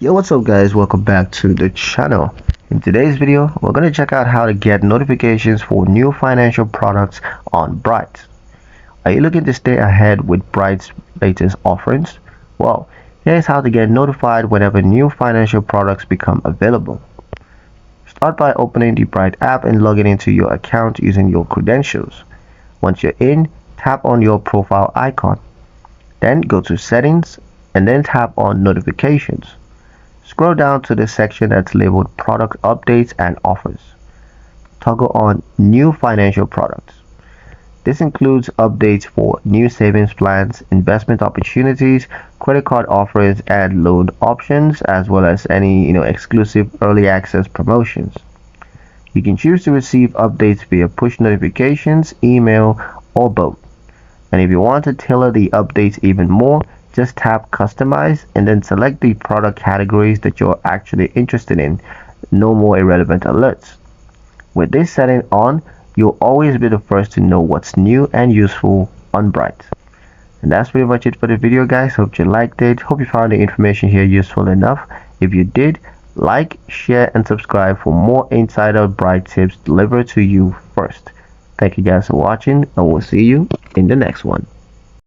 Yo, what's up guys, welcome back to the channel. In today's video we're going to check out how to get notifications for new financial products on Bright. Are you looking to stay ahead with Bright's latest offerings? Well, here's how to get notified whenever new financial products become available. Start by opening the Bright app and logging into your account using your credentials. Once you're in, tap on your profile icon, then go to settings and then tap on notifications. Scroll down to the section that's labeled Product Updates and Offers. Toggle on New Financial Products. This includes updates for new savings plans, investment opportunities, credit card offers, and loan options, as well as any exclusive early access promotions. You can choose to receive updates via push notifications, email, or both. And if you want to tailor the updates even more, just tap customize and then select the product categories that you're actually interested in. No more irrelevant alerts. With this setting on, you'll always be the first to know what's new and useful on Bright. And that's pretty much it for the video guys. Hope you liked it. Hope you found the information here useful enough. If you did, like, share and subscribe for more insider Bright tips delivered to you first. Thank you guys for watching and we'll see you in the next one.